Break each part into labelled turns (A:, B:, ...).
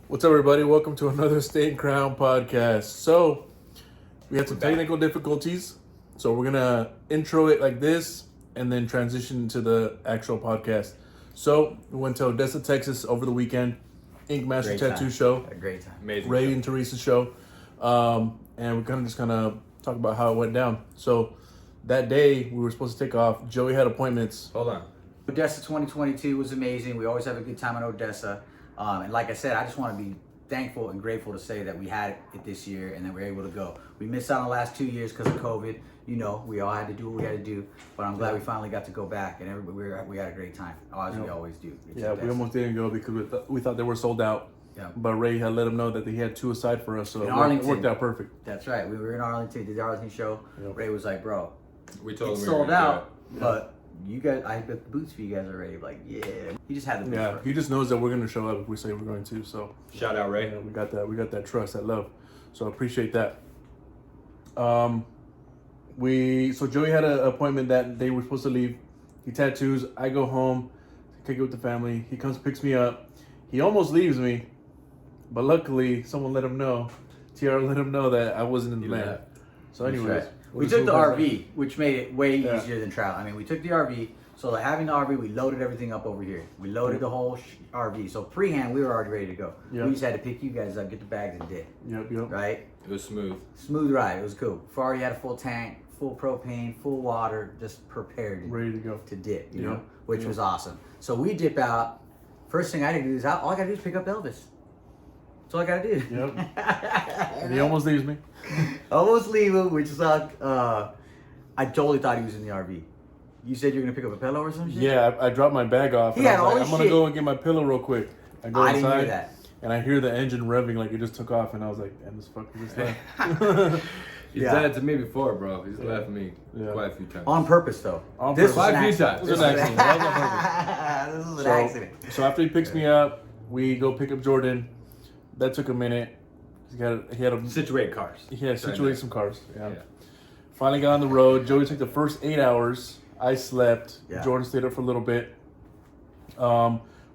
A: What's up, everybody? Welcome to another Stay in Crown podcast. So, we had some technical difficulties, so we're gonna intro it like this and then transition to the actual podcast. So, we went to Odessa, Texas over the weekend. ELVIS tattoo show.
B: A great time.
C: Amazing.
A: Ray and Teresa's show. And we kind of talk about how it went down. So, that day we were supposed to take off. Joey had appointments.
C: Hold on.
B: Odessa 2022 was amazing. We always have a good time in Odessa. And like I said, I just want to be thankful and grateful to say that we had it this year and that we're able to go. We missed out on the last 2 years because of COVID. You know, we all had to do what we had to do. But I'm glad we finally got to go back, and everybody we had a great time, as we always do.
A: Yeah, we almost didn't go because we thought they were sold out.
B: Yeah.
A: But Ray had let him know that he had two aside for us, so it worked out perfect.
B: That's right. We were in Arlington, did the Arlington show. Yep. Ray was like, bro,
C: we told
B: it's
C: him we
B: sold out,
A: Yeah.
B: but you guys, I got the boots for you guys already. Like, yeah. He just had the boots.
A: Yeah, he just knows that we're gonna show up if we say we're going to. So
C: shout out Ray.
A: Yeah, we got that trust, that love. So I appreciate that. So Joey had an appointment that they were supposed to leave. He tattoos. I go home, kick it with the family. He comes, picks me up. He almost leaves me, but luckily someone let him know. Tiara let him know that I wasn't in the van. So anyways,
B: right. We took the RV, which made it way easier than travel. I mean, we took the RV. So having the RV, we loaded everything up over here. We loaded the whole RV. So pre-hand, we were already ready to go. Yep. We just had to pick you guys up, get the bags, and dip.
A: Yep.
B: Right?
C: It was smooth.
B: Smooth ride. It was cool. Ferrari had a full tank, full propane, full water, just prepared,
A: ready to go
B: to dip. You know, which was awesome. So we dip out. First thing I had to do is all I gotta do is pick up ELVIS. That's all I gotta do.
A: Yep. And he almost leaves me.
B: Almost leave him, which is I totally thought he was in the RV. You said you were gonna pick up a pillow or some shit?
A: Yeah, I dropped my bag off.
B: He had all
A: I'm gonna go and get my pillow real quick. I go
B: didn't
A: inside,
B: hear that.
A: and I hear the engine revving like it just took off, and I was like, "Damn, this fucker just left."
C: He's done it to me before, bro. He's left me quite a few times.
B: On purpose, though.
A: This
C: quite a few times.
A: This was an accident. That was on purpose.
B: This was an accident.
A: So after he picks me up, we go pick up Jordan. That took a minute. He had to
C: situate cars.
A: Yeah, situate some cars. Yeah. Finally got on the road. Joey took the first 8 hours. I slept.
B: Yeah.
A: Jordan stayed up for a little bit.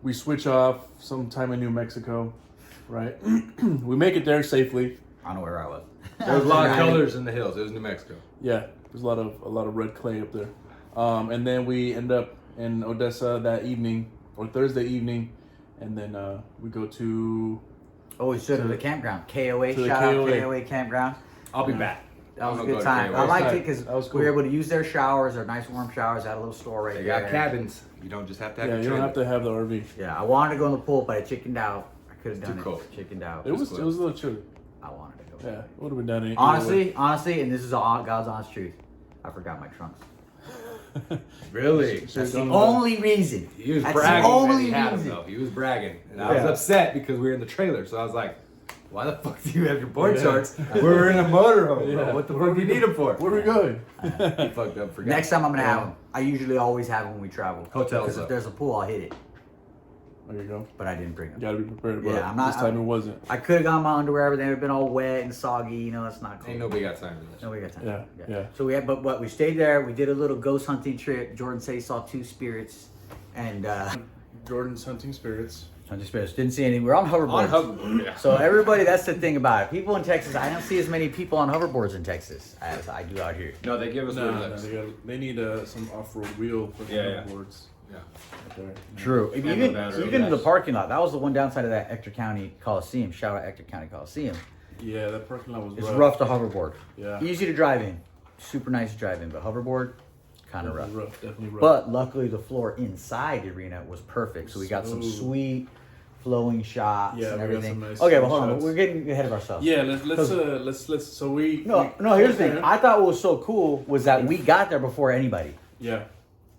A: We switch off sometime in New Mexico, right? We make it there safely.
B: I don't know where I was.
C: There was a lot of colors in the hills. It was New Mexico.
A: Yeah, there's a lot of red clay up there. And then we end up in Odessa that evening, or Thursday evening, and then we go to...
B: Oh, we stood at the campground. KOA,
A: to the
B: shout out
A: KOA.
B: KOA campground.
C: I'll be back.
B: That was
C: I'm
B: a
C: gonna
B: good
C: go to
B: time.
C: KOA.
B: I liked
A: That
B: it because
A: was cool.
B: we were able to use their showers, their nice warm showers. They had a little store right
C: They
B: there.
C: got cabins. You don't just have to have
A: Yeah,
C: a
A: you don't
C: trailer.
A: have to have the RV.
B: Yeah, I wanted to go in the pool, but I chickened out. I could have done
C: too
B: it.
C: cold.
B: Chickened out.
A: It was a little chilly.
B: I wanted to go.
A: Yeah, it would have been done either way.
B: Honestly, and this is God's honest truth. I forgot my trunks.
C: Really?
B: That's the only reason.
C: He was
B: That's
C: bragging
B: the only
C: that he had
B: reason.
C: them, though. He was bragging. And I was upset because we were in the trailer. So I was like, why the fuck do you have your board shorts? We were in a motorhome, bro. What the fuck do you need them for?
A: Where are we going?
C: He fucked up. Forgot.
B: Next time I'm going to have them. I usually always have them when we travel.
C: Hotels
B: Because if
C: up.
B: there's a pool, I'll hit it.
A: There you go.
B: But I didn't bring them.
A: You gotta be prepared. But
B: Yeah, I'm not-
A: this time it wasn't.
B: I could have gone my underwear, but they would have been all wet and soggy. You know, that's not cool.
C: Ain't nobody got time for this.
B: Nobody got time.
A: Yeah.
B: So we had, but we stayed there. We did a little ghost hunting trip. Jordan said he saw 2 spirits, and
A: Jordan's hunting spirits.
B: hunting spirits didn't see any. We're on hoverboards.
C: On hoverboard, yeah.
B: So everybody, that's the thing about it. People in Texas, I don't see as many people on hoverboards in Texas as I do out here.
C: No, they give us
A: No,
C: lifts.
A: they need some off-road wheel for the
C: Yeah.
A: boards.
C: Yeah.
A: Right there.
B: True.
C: And the
B: Even
C: battery,
B: in the
C: yes.
B: parking lot, that was the one downside of that Ector County Coliseum. Shout out Ector County Coliseum.
A: Yeah, that parking lot was
B: It's
A: rough.
B: rough to hoverboard.
A: Yeah.
B: Easy to drive in. Super nice to drive in, but hoverboard, kind of rough.
A: Definitely rough.
B: But luckily, the floor inside the arena was perfect, so we got some
A: Smooth.
B: sweet flowing shots
A: Yeah,
B: and
A: we got
B: everything.
A: some nice
B: Okay, but hold on,
A: shots.
B: we're getting ahead of ourselves.
A: Yeah, let's. So we.
B: No, here's the thing. I thought what was so cool was that we got there before anybody.
A: Yeah.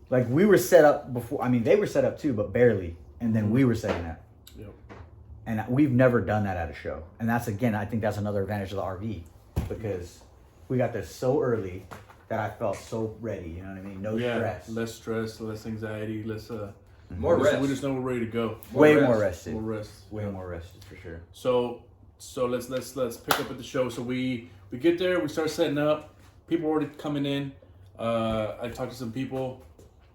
B: Like we were set up before. I mean, they were set up too, but barely. And then we were setting up.
A: Yep.
B: And we've never done that at a show. And that's again, I think that's another advantage of the RV because we got there so early that I felt so ready. You know what I mean? No stress.
A: Less stress, less anxiety, less
C: More
A: we just-
C: rest.
A: We just know we're ready to go.
B: Way
C: rest.
B: more rested.
A: More rest.
B: Way more rested for sure.
A: So let's pick up at the show. So we get there, we start setting up. People are already coming in. I talked to some people.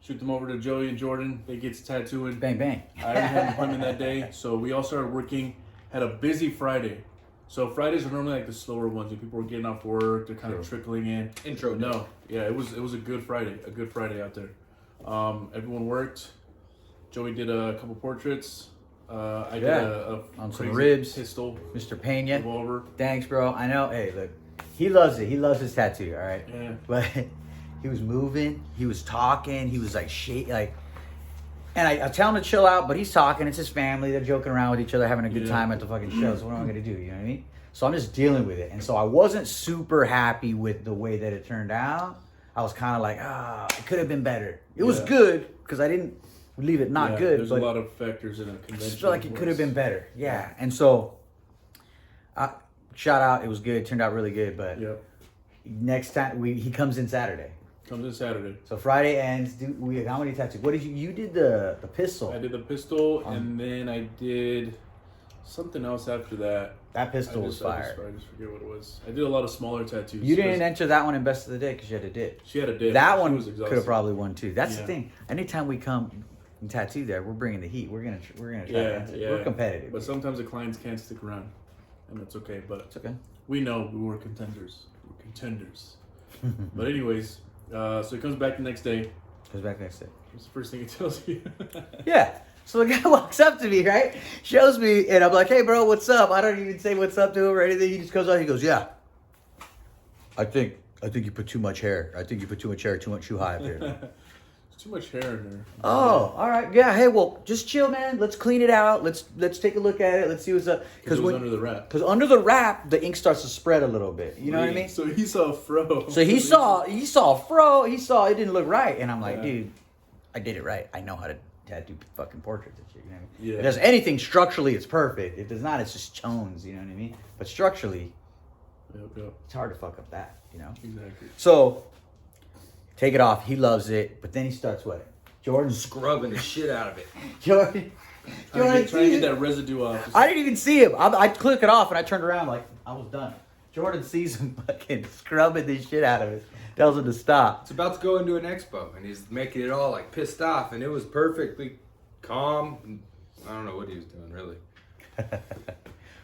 A: Shoot them over to Joey and Jordan. They get to tattooing.
B: Bang bang.
A: I already had an appointment that day, so we all started working had a busy Friday. So Fridays are normally like the slower ones when people are getting off work, they're kind of trickling in.
C: Intro.
A: No, yeah, it was a good Friday out there. Everyone worked. Joey did a couple portraits. I did a
B: on some
A: crazy
B: ribs.
A: pistol.
B: Mr. Pena.
A: Revolver.
B: Thanks, bro. I know. Hey, look, he loves it. He loves his tattoo. All right.
A: Yeah.
B: But he was moving. He was talking. He was like and I tell him to chill out, but he's talking. It's his family. They're joking around with each other, having a good time at the fucking show. So what am I gonna do? You know what I mean? So I'm just dealing with it. And so I wasn't super happy with the way that it turned out. I was kind of like, it could have been better. It was good because I didn't leave it not good.
A: There's
B: but
A: a lot of factors in a convention.
B: I just feel like it could have been better. Yeah. And so, shout out. It was good. Turned out really good. But next time he comes in Saturday.
A: Comes in Saturday.
B: So Friday ends. How many tattoos? What did you did the pistol?
A: I did the pistol, and then I did something else after that.
B: That pistol was fire.
A: I just forget what it was. I did a lot of smaller tattoos.
B: You didn't enter that one in best of the day because you had a dip.
A: She had a dip.
B: That
A: She
B: one
A: was
B: could
A: exhausted.
B: have probably won too. That's the thing. Anytime we come and tattoo there, we're bringing the heat. We're gonna try to answer. We're competitive.
A: But sometimes the clients can't stick around, and that's okay. But
B: it's okay.
A: We know we were contenders. We're contenders. But anyways, so he comes back the next day.
B: Comes back next day.
A: What's the first thing he tells you?
B: Yeah. So the guy walks up to me, right? Shows me, and I'm like, "Hey, bro, what's up?" I don't even say what's up to him or anything. He just comes out. He goes, "Yeah, I think you put too much hair. I think you put too much hair, too high up there."
A: There's too much hair in there.
B: Oh, all right. Yeah. Hey, well, just chill, man. Let's clean it out. Let's take a look at it. Let's see what's up.
A: Because it was under the wrap.
B: Because under the wrap, the ink starts to spread a little bit. You know what I mean?
A: So he saw a fro.
B: So he saw a fro. He saw it didn't look right, and I'm like, dude, I did it right. I know how to tattoo fucking portraits and shit. You know what I mean?
A: Yeah.
B: If there's anything structurally, it's perfect. If there's not, it's just tones. You know what I mean? But structurally, it's hard to fuck up that. You know?
A: Exactly.
B: So take it off. He loves it, but then he starts what? Jordan's
C: Scrubbing the shit out of it.
B: Jordan.
A: Trying to get that residue off.
B: I didn't even see him. I click it off and I turned around like I was done. Jordan sees him fucking scrubbing the shit out of it. Tells him to stop.
C: It's about to go into an expo, and he's making it all like pissed off, and it was perfectly calm. I don't know what he was doing really.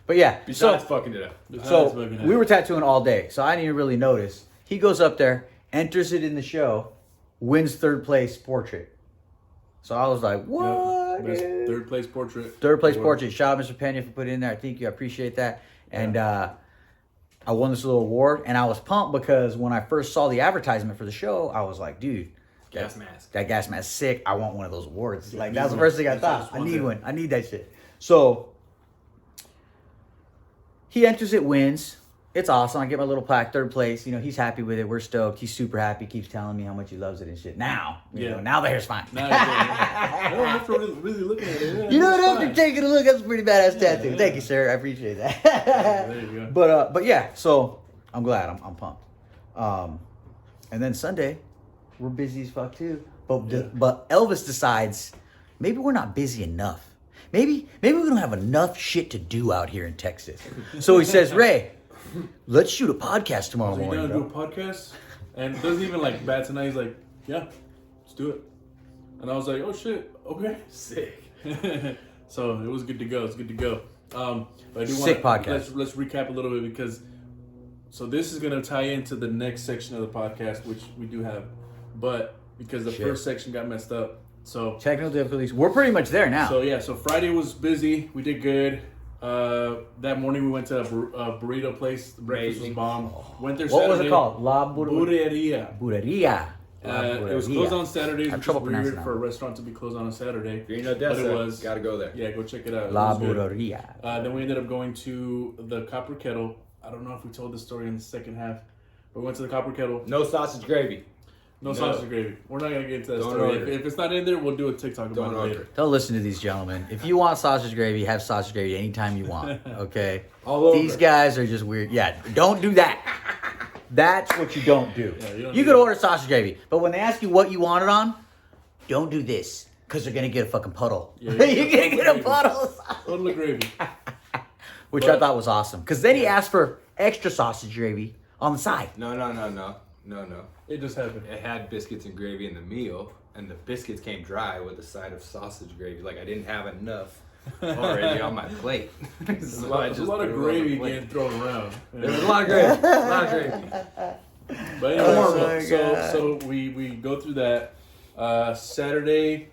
B: But yeah,
C: Besides fucking it up.
B: So we were tattooing all day, so I didn't even really notice. He goes up there, enters it in the show, wins third place portrait. So I was like, what?
A: Best third place portrait.
B: Third place portrait. Shout out Mr. Pena for putting it in there. Thank you. I appreciate that. And I won this little award, and I was pumped because when I first saw the advertisement for the show, I was like, dude,
C: Gas mask.
B: That gas mask sick. I want one of those awards. Like, that was the first thing I thought. I need one. I need that shit. So he enters it, wins. It's awesome. I get my little plaque, third place. You know, he's happy with it. We're stoked. He's super happy. Keeps telling me how much he loves it and shit. Now, you know, now the hair's fine.
A: Now after really looking at it.
B: You know what? After taking a look, that's a pretty badass tattoo. Thank you, sir. I appreciate that.
A: There you
B: go. But yeah, so I'm glad. I'm pumped. And then Sunday, we're busy as fuck too. But Elvis decides maybe we're not busy enough. Maybe we don't have enough shit to do out here in Texas. So he says, Ray, let's shoot a podcast tomorrow morning.
A: You gonna do a podcast? And doesn't even like bat tonight. He's like, yeah, let's do it. And I was like, oh shit, okay,
C: Sick.
A: So it was good to go. It's good to go. But I do
B: Sick podcast.
A: Let's recap a little bit because so this is gonna tie into the next section of the podcast, which we do have, but because the first section got messed up, so
B: technical difficulties. We're pretty much there now.
A: So Friday was busy. We did good. That morning we went to a burrito place. The breakfast was bomb. Went there Saturday.
B: What was it called? La
A: Burreria.
B: Burreria.
A: It was closed on Saturdays, which is weird
B: that.
A: for a restaurant to be closed on a Saturday.
C: If you're in Odessa,
A: But it was,
C: gotta go there.
A: Yeah, go check it out.
B: La
A: It was good.
B: Burreria.
A: Then we ended up going to the Copper Kettle. I don't know if we told the story in the second half, but we went to the Copper Kettle.
C: No sausage gravy.
A: No sausage gravy. We're not gonna get into that
C: Don't
A: story.
C: order.
A: If it's not in there, we'll do a TikTok about it later.
B: Don't listen to these gentlemen. If you want sausage gravy, have sausage gravy anytime you want. Okay?
C: All over.
B: These guys are just weird. Yeah, don't do that. That's what you don't do.
A: Yeah, you don't
B: you
A: do
B: could
A: that.
B: order sausage gravy, but when they ask you what you want it on, don't do this. Because they're going to get a fucking puddle.
A: Yeah,
B: You're going to get a puddle of sausage.
A: Total of gravy.
B: Which I thought was awesome. Because then he asked for extra sausage gravy on the side.
C: No.
A: It just happened.
C: It had biscuits and gravy in the meal, and the biscuits came dry with a side of sausage gravy. Like I didn't have enough already on my plate.
A: There's a lot of gravy getting thrown around.
C: There's a lot of gravy. A lot of gravy.
A: But anyway, so we go through that. Saturday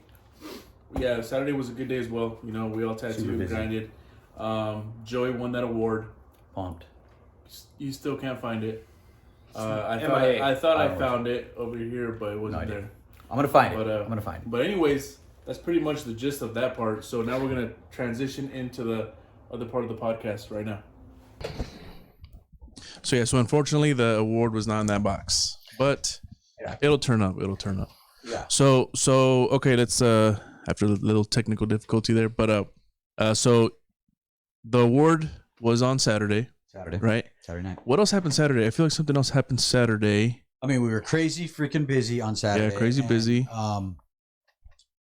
A: was a good day as well. You know, we all tattooed, grinded. Joey won that award.
B: Pumped.
A: You still can't find it. I thought I found it over here, but it wasn't there.
B: I'm gonna find it. I'm gonna find it.
A: But anyways, that's pretty much the gist of that part. So now we're gonna transition into the other part of the podcast right now. So unfortunately the award was not in that box, but it'll turn up.
B: Yeah.
A: So okay, let's after the little technical difficulty there, but so the award was on Saturday, right?
B: Saturday night.
A: What else happened Saturday? I feel like something else happened Saturday.
B: I mean, we were crazy freaking busy on Saturday.
A: Yeah, crazy busy.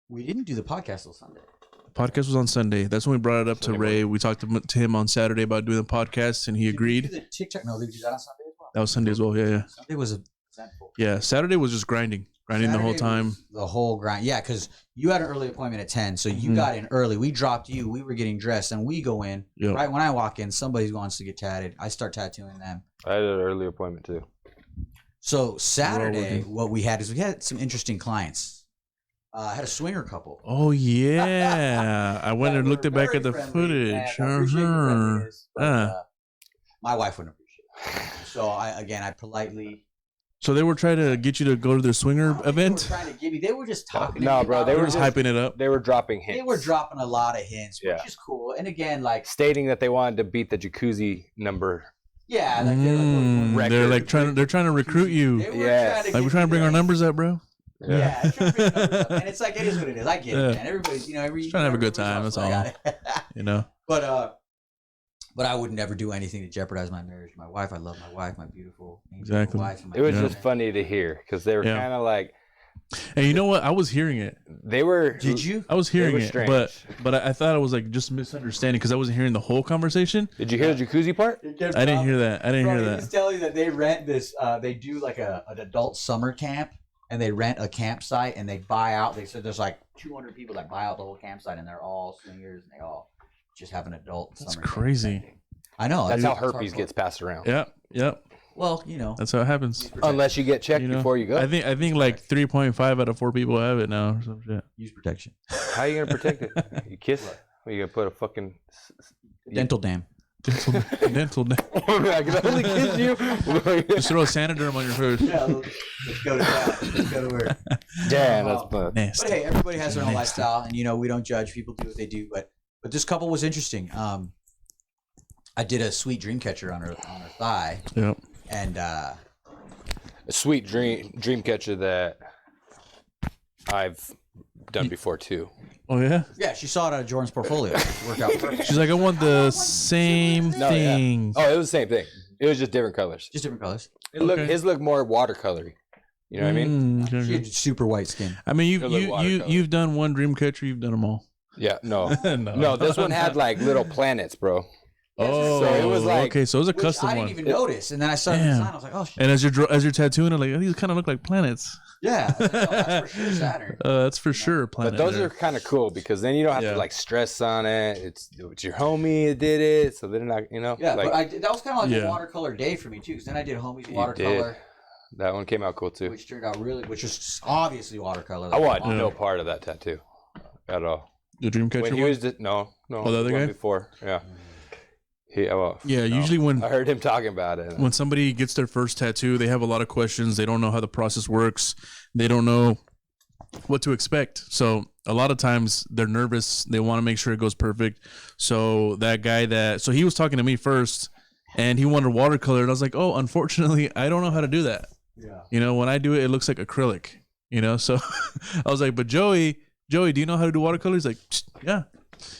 B: We didn't do the podcast till Sunday.
A: The podcast was on Sunday. That's when we brought it up to Ray. We talked to him on Saturday about doing the podcast, and he agreed.
B: Did we do the TikTok? No, did we do that on Sunday as well?
A: That was Sunday as well. Yeah.
B: Sunday was eventful.
A: Yeah, Saturday was just grinding
B: Saturday
A: the whole time.
B: The whole grind. Yeah, because you had an early appointment at 10, so you got in early. We dropped you. We were getting dressed, and we go in. Yep. Right when I walk in, somebody wants to get tatted. I start tattooing them.
C: I had an early appointment too.
B: So Saturday, what we had is we had some interesting clients. I had a swinger couple.
A: Oh yeah, I went and looked back at the footage.
B: My wife wouldn't appreciate it. So I politely.
A: So they were trying to get you to go to their swinger event?
B: They were trying to give me. They were just talking.
C: No, bro, they were
A: just hyping it up.
C: They were dropping hints.
B: They were dropping a lot of hints, which is cool. And again, like
C: stating that they wanted to beat the jacuzzi number.
B: Yeah,
A: like they're trying to recruit you.
B: Yeah,
A: like we're trying to bring our numbers up, bro.
B: Yeah, and it's like it is what it is. I get it, man. Everybody's trying
A: to have a good time. That's all.
B: But I would never do anything to jeopardize my marriage. My wife, I love my wife, my beautiful wife.
C: It was just funny to hear because they were kind of like.
A: And you know what? I was hearing it.
C: They were.
B: Did you?
A: I was hearing it, but I thought it was like just misunderstanding because I wasn't hearing the whole conversation.
C: Did you hear the jacuzzi part?
A: I didn't hear that.
B: He's telling you that they rent this. They do like an adult summer camp, and they rent a campsite and they buy out. They said there's like 200 people that buy out the whole campsite, and they're all swingers, and they all just have an adult.
A: That's crazy.
B: Campsite. I know.
C: That's how herpes gets passed around.
A: Yep.
B: Well,
A: that's how it happens.
C: Unless you get checked before you go.
A: I think like 3.5 out of 4 people have it now or some shit.
B: Use protection.
C: How are you gonna protect it? You kiss it? Or you gonna put a fucking
B: dental dam?
A: Dental dam.
C: I can only kiss you.
A: Just throw a Saniderm on your face.
B: Yeah, let's go to that. Let's go to work.
C: Damn, that's fun.
B: But hey, everybody has their own lifestyle, and we don't judge. People do what they do. But this couple was interesting. I did a sweet dream catcher on her thigh.
A: Yep.
B: And
C: a sweet dream catcher that I've done before too.
A: Oh yeah?
B: Yeah, she saw it on Jordan's portfolio. Worked out perfect.
A: She's like, I want the same thing.
C: Oh, it was the same thing. It was just different colors.
B: Just different colors.
C: His looked more watercolory. You know what I mean?
B: She had super white skin.
A: I mean, you've done one dream catcher. You've done them all.
C: Yeah. No. No. This one had like little planets, bro.
A: Oh,
C: so it was like
A: okay. So it was a custom one.
B: I didn't even notice, and then I saw the design. I was like, oh shit.
A: And as you're tattooing it, like these kind of look like planets.
B: Yeah, like, that's for sure Saturn.
A: That's for sure a planet.
C: But those are kind of cool because then you don't have to like stress on it. It's your homie that did it, so they're not,
B: Yeah, like, but that was kind of like a watercolor day for me too. Because then I did homie's watercolor.
C: That one came out cool too.
B: Which turned out which was obviously watercolor.
C: Like I want no part of that tattoo at all.
A: The dream catcher.
C: When he was no.
A: Oh, the other guy
C: before, yeah.
A: Usually when
C: I heard him talking about it.
A: When somebody gets their first tattoo, they have a lot of questions. They don't know how the process works. They don't know what to expect. So a lot of times they're nervous. They want to make sure it goes perfect. So that guy so he was talking to me first and he wanted watercolor. And I was like, oh, unfortunately, I don't know how to do that. Yeah. When I do it, it looks like acrylic, so I was like, but Joey, do you know how to do watercolor? He's like, yeah.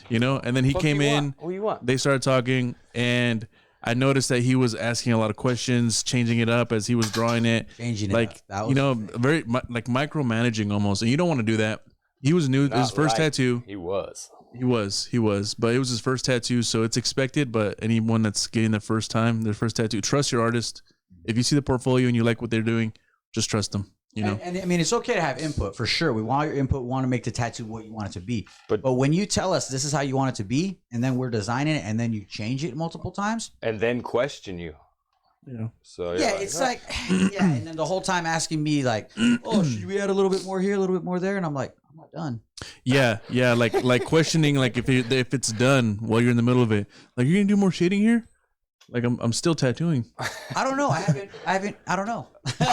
A: And then he came in,
C: what do you want?
A: They started talking, and I noticed that he was asking a lot of questions, changing it up as he was drawing it.
B: Changing
A: it up. Very like micromanaging almost. And you don't want to do that. He was new, his first tattoo.
C: He was.
A: But it was his first tattoo, so it's expected. But anyone that's getting their first tattoo, trust your artist. If you see the portfolio and you like what they're doing, just trust them. you know.
B: And I mean, it's okay to have input for sure. We want your input. We want to make the tattoo what you want it to be. But when you tell us this is how you want it to be, and then we're designing it, and then you change it multiple times,
D: and then question you.
A: Yeah.
D: So
B: yeah, it's like yeah, and then the whole time asking me like, oh, should we add a little bit more here, a little bit more there, and I'm like, I'm not done.
A: Yeah, like questioning like if it's done while you're in the middle of it, like you're gonna do more shading here. Like I'm still tattooing.
B: I don't know. I haven't. I don't know.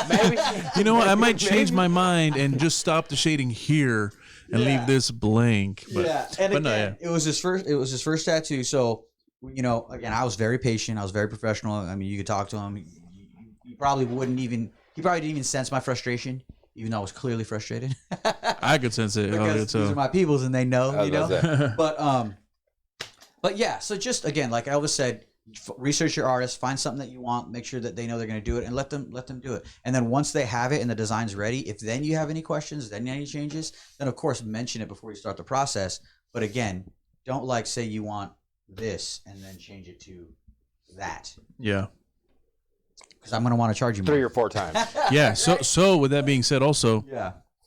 D: Maybe
A: You know what? I might change my mind and just stop the shading here and leave this blank. But,
B: and
A: but
B: again,
A: no, yeah.
B: it was his first tattoo. So you know, again, I was very patient. I was very professional. I mean, you could talk to him. He probably wouldn't even. He probably didn't even sense my frustration, even though I was clearly frustrated.
A: I could sense it.
B: Because these are my peoples, and they know.
D: I
B: You know.
D: love that.
B: But yeah. So just again, like Elvis said. Research your artist, find something that you want, make sure that they know they're going to do it, and let them do it. And then once they have it and the design's ready, if then you have any questions, then any changes, then of course mention it before you start the process. But again, don't like say you want this and then change it to that.
A: Yeah.
B: Because I'm going to want to charge you more.
D: 3 or 4 times.
A: Yeah. So with that being said, also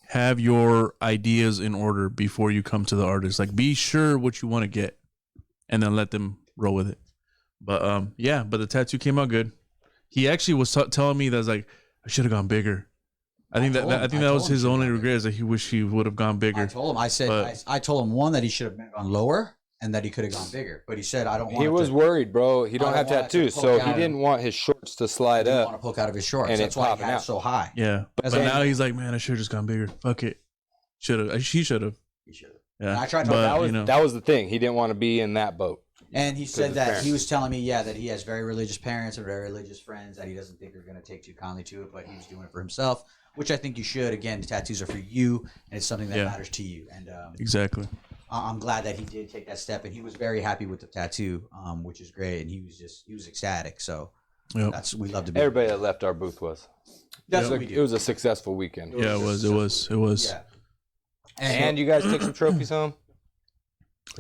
B: have
A: your ideas in order before you come to the artist. Like be sure what you want to get, and then let them roll with it. But but the tattoo came out good. He actually was telling me that was like I should have gone bigger. I think that was his only regret is that he wished he would have gone bigger.
B: I told him. I told him one that he should have gone lower and that he could have gone bigger. But he said I don't want.
D: He was worried, bro. He don't have
B: want it to
D: tattoos,
B: poke
D: so
B: out
D: he
B: of
D: didn't want his shorts to slide
B: I
D: up.
B: want to poke out of his shorts.
D: And
B: That's
D: it
B: why he
D: popping
B: had it
D: out.
B: so high.
A: Yeah, but now he's like, man, I should have just gone bigger. Fuck it, should have. She should have.
B: He should have.
A: Yeah,
B: And I tried to.
A: but,
D: That was the thing. He didn't want to be in that boat.
B: And he said
D: his
B: that
D: parents.
B: he was telling me, that he has very religious parents and very religious friends that he doesn't think are going to take too kindly to it, but he was doing it for himself, which I think you should. Again, the tattoos are for you, and it's something that matters to you. And
A: exactly.
B: I'm glad that he did take that step, and he was very happy with the tattoo, which is great. And he was ecstatic. So we love to be.
D: Everybody that left our booth was.
B: That's what we do.
D: It was a successful weekend.
A: Yeah, it was.
B: Yeah.
D: And you guys took some trophies home?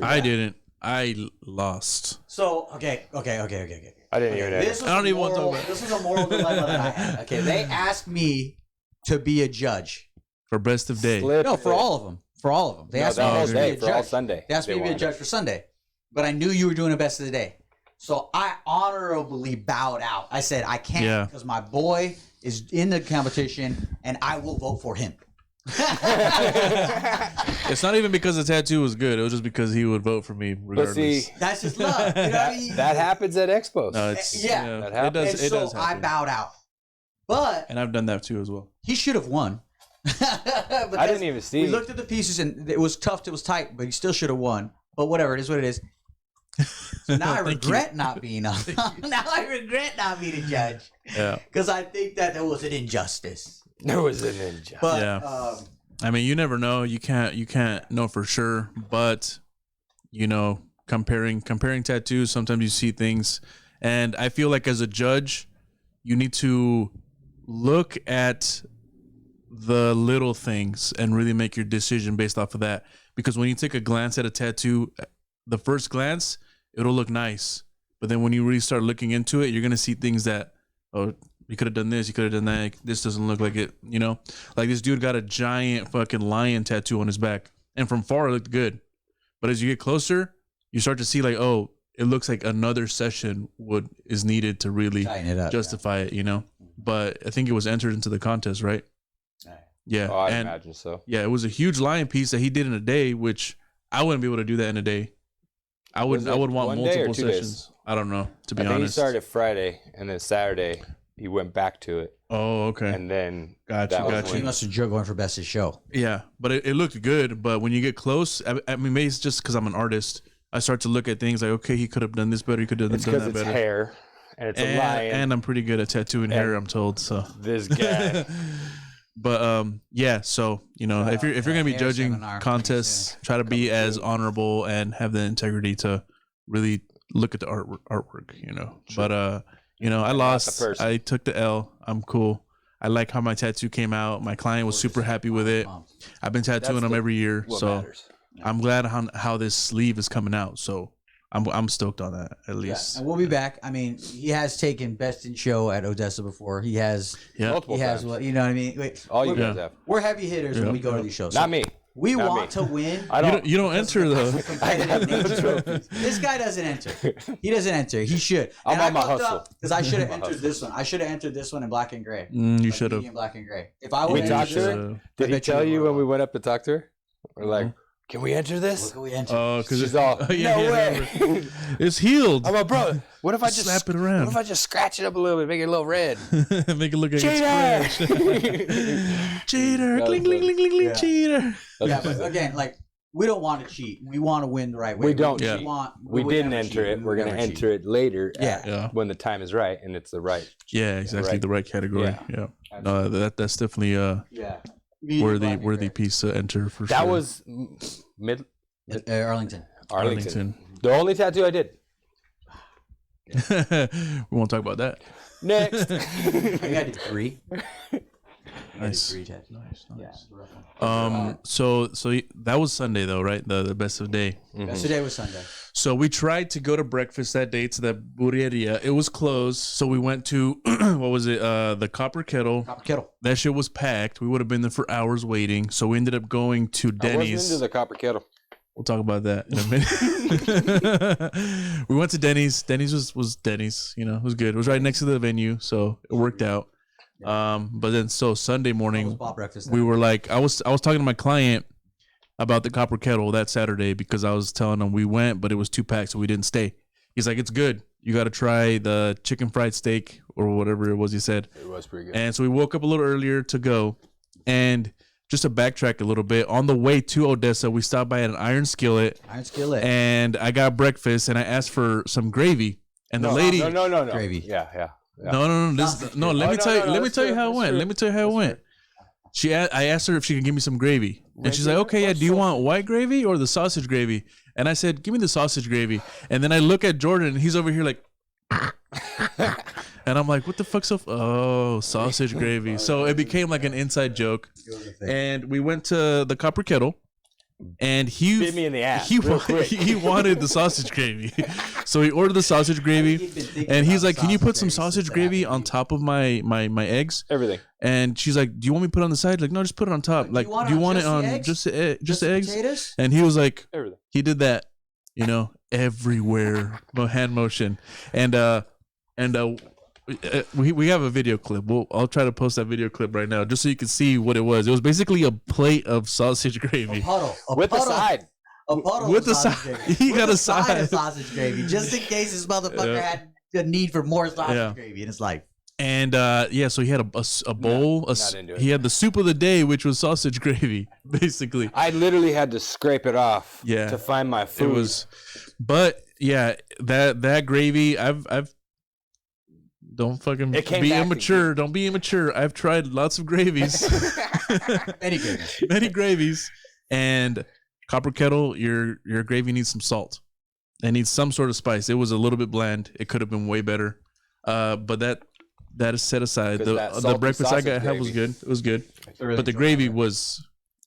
A: I didn't. I lost.
B: So okay.
D: I didn't even know.
B: This was
A: I don't
B: a
A: even want to
B: moral-
A: talk about it.
B: This was a moral dilemma that I had. Okay, they asked me to be a judge.
A: For best of day.
B: No, for all of them. They asked me
D: all
B: to
D: day,
B: be a
D: for all
B: judge.
D: Sunday.
B: They asked me to be a
D: wanted
B: judge for Sunday. But I knew you were doing the best of the day. So I honorably bowed out. I said, I can't because my boy is in the competition and I will vote for him.
A: It's not even because the tattoo was good. It was just because he would vote for me regardless.
D: But see,
B: That's just love. You know what I mean?
D: that happens at expos.
A: No, it's
B: Yeah.
D: That
A: it
D: happens.
A: does.
B: And
A: It
B: so
A: does
B: I
A: happen.
B: bowed out. But
A: And I've done that too as well.
B: he should have won. But
D: I didn't even see.
B: We looked at the pieces and it was tough. It was tight, but he still should have won. But whatever, it is what it is. So now I regret not being on. Now I regret not being a judge
A: Yeah.
B: because I think that there was an injustice.
D: There was a ninja.
B: But
A: Yeah. I mean, you never know. You can't know for sure. But you know, comparing tattoos, sometimes you see things, and I feel like as a judge, you need to look at the little things and really make your decision based off of that. Because when you take a glance at a tattoo, the first glance, it'll look nice. But then when you really start looking into it, you're going to see things that, oh, you could have done this, you could have done that. This doesn't look like it, you know? Like this dude got a giant fucking lion tattoo on his back. And from far, it looked good. But as you get closer, you start to see like, oh, it looks like another session is needed to really
B: tighten it up,
A: justify it, you know? But I think it was entered into the contest, right? Yeah.
D: Oh, I
A: and
D: imagine so.
A: yeah, it was a huge lion piece that he did in a day, which I wouldn't be able to do that in a day. I would want
D: one day or
A: multiple
D: 2 days?
A: sessions. I don't know, to be
D: I think
A: honest.
D: he started Friday, and then Saturday he went back to it,
A: Oh, okay.
D: and then
A: Gotcha,
D: that was
A: gotcha.
B: He
D: when-
B: must have going for best of show.
A: Yeah, but it looked good. But when you get close, I mean, maybe it's just because I'm an artist. I start to look at things like, okay, he could have done this better. He could have
D: It's
A: done
D: because
A: that
D: it's
A: better.
D: hair, and it's a lion.
A: And I'm pretty good at tattooing hair, I'm told. So,
D: This guy.
A: but yeah. So you know, if you're gonna be
B: hair
A: judging
B: seminar.
A: contests, try to be as honorable and have the integrity to really look at the artwork. You know, but you know, I lost.
D: person.
A: I took the L. I'm cool. I like how my tattoo came out. My client was super happy with it. I've been tattooing
D: That's
A: them every year,
D: What
A: so
D: matters?
A: I'm glad how this sleeve is coming out. So I'm stoked on that at least.
B: And we'll be back. I mean, he has taken Best in Show at Odessa before. He has.
D: Multiple
B: He has
D: times.
B: what you know what I mean. Wait,
D: All you guys have.
B: we're heavy hitters when we go to these shows.
D: Not me.
B: We
D: Not
B: want
D: me.
B: to win.
A: You don't enter though.
B: Competitive nature. This guy doesn't enter. He doesn't enter. He should.
D: I'm on my hustle.
B: Because I should have entered this one. I should have entered this one in black and gray.
A: You should have.
B: In black and gray. If I would
D: We
B: have
D: talked
B: entered
D: to
B: this
D: her.
B: one,
D: Did
B: I
D: he
B: bet you
D: tell
B: we
D: you
B: were
D: when we
B: wrong.
D: went up to talk to her? We're like, can we enter this?
B: Look who we entered.
A: Oh, because
D: She's all, no way.
A: it's healed.
D: I'm like, bro, what if I just
A: Slap it around.
D: What if I just scratch it up a little bit, make it a little red?
A: Make it look like
D: Cheater!
A: it's fresh. Cheater! Cling, cling, cling, cling, cling,
B: Yeah.
A: cheater!
B: Yeah, but again, like we don't want to cheat. We want to win the right way.
D: We don't
A: Yeah.
D: cheat.
B: We
D: We didn't
B: never
D: enter
B: cheat.
D: it.
B: We
D: We're gonna
B: never cheat.
D: enter it later.
B: Yeah.
A: Yeah.
D: When the time is right and it's the right.
A: Yeah, exactly.
D: Right.
A: The right category. Yeah. No, that's definitely
B: Yeah.
A: worthy piece to enter for
D: That
A: sure.
D: was
B: Arlington.
D: Arlington. The only tattoo I did.
A: We won't talk about that.
D: Next.
B: I got a degree.
A: Nice.
B: Nice.
A: Nice. So that was Sunday though, right? The best of day.
B: Yesterday was Sunday.
A: So we tried to go to breakfast that day to that burreria. It was closed. So we went to what was it? The Copper Kettle.
B: Copper Kettle.
A: That shit was packed. We would have been there for hours waiting. So we ended up going to
D: I wasn't
A: Denny's.
D: into the Copper Kettle.
A: We'll talk about that in a minute. We went to Denny's. Denny's was Denny's. You know, it was good. It was right next to the venue, so it worked out. But then Sunday morning,
B: Bob breakfast.
A: we were like, I was talking to my client about the Copper Kettle that Saturday because I was telling him we went, but it was too packed, so we didn't stay. He's like, it's good. You got to try the chicken fried steak or whatever it was he said.
D: It was pretty good.
A: And so we woke up a little earlier to go. And just to backtrack a little bit, on the way to Odessa, we stopped by an Iron Skillet. And I got breakfast and I asked for some gravy. And the lady,
D: No.
B: Gravy.
D: Yeah.
A: no. Let me tell you how it went. Let me tell you how it went. I asked her if she could give me some gravy, and she's like, "Okay, yeah. Do you want white gravy or the sausage gravy?" And I said, "Give me the sausage gravy." And then I look at Jordan, and he's over here like, and I'm like, "What the fuck's up?" Oh, sausage gravy. So it became like an inside joke. And we went to the Copper Kettle. And he
D: Bit me in the ass
A: He
D: real quick.
A: he wanted the sausage gravy, so he ordered the sausage gravy, and he's like, "Can you put some sausage gravy on top of my eggs?"
D: Everything.
A: And she's like, "Do you want me to put it on the side?" Like, no, just put it on top. Like, do you want it on just the eggs?
B: Potatoes?
A: And he was like,
D: Everything.
A: he did that, everywhere, hand motion, and we have a video clip. I'll try to post that video clip right now, just so you can see what it was. It was basically a plate of sausage gravy.
B: A puddle.
D: With the side.
B: A puddle
A: With
B: of
A: the
B: sausage
A: side.
B: gravy.
A: He got
B: With
A: a side.
B: of sausage gravy, just in case this motherfucker had the need for more sausage gravy in his life.
A: And so he had a bowl.
D: not into it.
A: He had the soup of the day, which was sausage gravy, basically.
D: I literally had to scrape it off
A: Yeah.
D: to find my food.
A: It was, but yeah, that gravy. I've don't fucking
D: It came
A: be
D: back
A: immature. Don't be immature. I've tried lots of gravies,
B: Many gravies.
A: many gravies, and Copper Kettle. Your gravy needs some salt. It needs some sort of spice. It was a little bit bland. It could have been way better. But that is set aside.
D: 'Cause that
A: The
D: salty
A: breakfast I got
D: sausage
A: was
D: gravy.
A: good. It was good.
B: Really
A: But the gravy was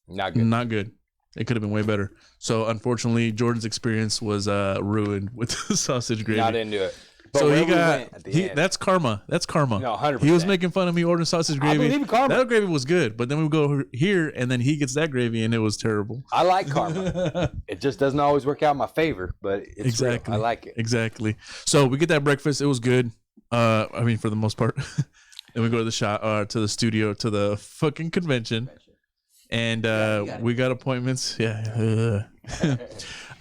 D: Not good.
A: not good. It could have been way better. So unfortunately, Jordan's experience was ruined with the sausage gravy.
D: Not into it. But
A: So
D: where
A: he
D: we
A: got
D: went at the end,
A: that's karma. That's karma.
D: No, 100%.
A: He was making fun of me ordering sausage
D: I
A: gravy.
D: believe in karma.
A: That gravy was good, but then we go here and then he gets that gravy and it was terrible.
D: I like karma. It just doesn't always work out in my favor, but it's
A: Exactly.
D: real. I like it.
A: Exactly. So we get that breakfast. It was good. I mean, for the most part. Then we go to the shop, to the studio, to the fucking convention, and we got appointments. Yeah.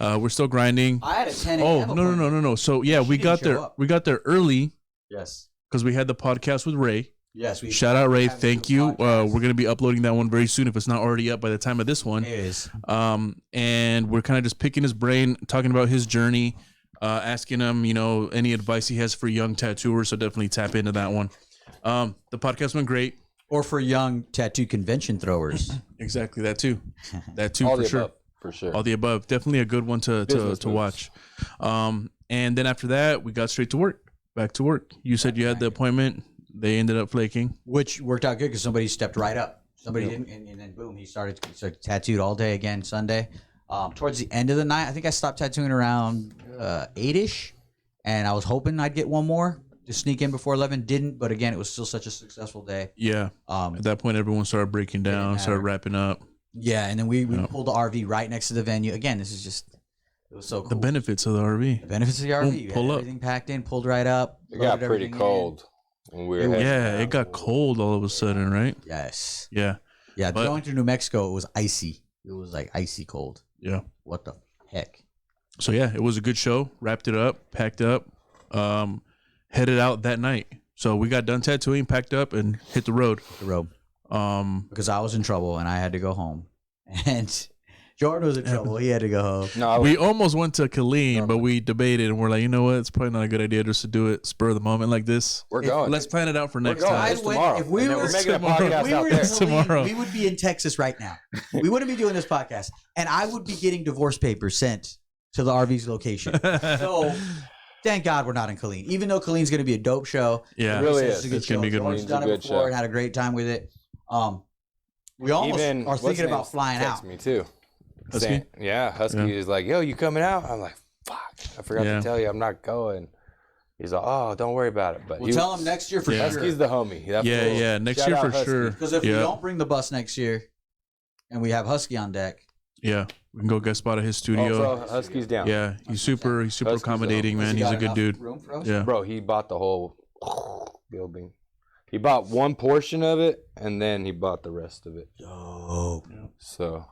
A: We're still grinding.
B: I had a 10 a.m.
A: Oh
B: appointment.
A: no. So yeah, we
B: didn't
A: got
B: show
A: there.
B: up.
A: We got there early
B: Yes.
A: because we had the podcast with Ray.
B: Yes. We
A: Shout out Ray,
B: have
A: thank
B: the
A: you.
B: podcast.
A: We're gonna be uploading that one very soon if it's not already up by the time of this one.
B: It is.
A: And we're kind of just picking his brain, talking about his journey, asking him, any advice he has for young tattooers. So definitely tap into that one. The podcast went great.
B: Or for young tattoo convention throwers.
A: Exactly that too. That too
D: All
A: for
D: the
A: sure.
D: above, for sure.
A: All the above. Definitely a good one to
D: Business moves.
A: watch. And then after that, we got straight to work. Back to work. You said you had the appointment. They ended up flaking.
B: Which worked out good because somebody stepped right up. Somebody didn't, and then boom, he started tattooed all day again Sunday. Towards the end of the night, I think I stopped tattooing around 8-ish, and I was hoping I'd get one more to sneak in before 11. Didn't, but again, it was still such a successful day.
A: Yeah. At that point, everyone started breaking down, started wrapping up.
B: Yeah, and then we pulled the RV right next to the venue. Again, this is just, it was so cool.
A: The benefits of the RV.
B: The benefits of the RV.
A: Boom,
B: You
A: pull
B: had
A: up.
B: everything packed in, pulled right up.
D: It got pretty cold when we were heading
A: Yeah,
D: down.
A: it got cold all of a sudden, right?
B: Yes.
A: Yeah.
B: Yeah,
A: But-
B: going through New Mexico, it was icy. It was like icy cold.
A: Yeah.
B: What the heck?
A: So yeah, it was a good show. Wrapped it up, packed up, headed out that night. So we got done tattooing, packed up, and hit the road.
B: The road. Because I was in trouble and I had to go home. And Jordan was in trouble. He had to go home.
D: No,
A: We almost went to Killeen, but we debated and we're like, you know what? It's probably not a good idea just to do it spur of the moment like this.
D: we're going.
A: Let's plan it out for next
D: going.
A: time.
D: It's tomorrow.
B: If we
D: And then
B: were
D: we're making a
A: tomorrow.
D: podcast
B: If we
D: out
B: were in
D: there.
B: Killeen,
A: Tomorrow.
B: we would be in Texas right now. We wouldn't be doing this podcast. And I would be getting divorce papers sent to the RV's location. So thank God we're not in Killeen. Even though Killeen's going to be a dope show.
A: Yeah,
D: It really
B: It's
D: is.
B: a good
A: It's gonna be a good
B: show.
A: one.
B: Jordan's
D: It's a
B: done it
D: good
B: before
D: show.
B: and had a great time with it. We almost
D: Even
B: are thinking about flying out.
D: Text me too.
A: Husky?
D: Saying, yeah, Husky
A: Yeah.
D: is like, yo, you coming out? I'm like, fuck, I forgot
A: Yeah.
D: to tell you, I'm not going. He's like, oh, don't worry about it. But
B: We'll tell him next year for
A: Yeah.
B: sure.
D: Husky's the homie. That
A: Yeah,
D: fool.
A: yeah. Next
D: Shout
A: year
D: out
A: for
D: Husky.
A: sure.
B: Because if we
A: Yeah.
B: don't bring the bus next year and we have Husky on deck,
A: Yeah, we can go guest spot at his studio.
D: Also, Husky's down.
A: Yeah, he's super
D: Husky's
A: accommodating, man.
B: has he
A: He's
B: got
A: a good
B: enough
A: dude.
B: room for us?
A: Yeah.
D: Bro, he bought the whole building. He bought one portion of it, and then he bought the rest of it.
B: Dope.
D: So,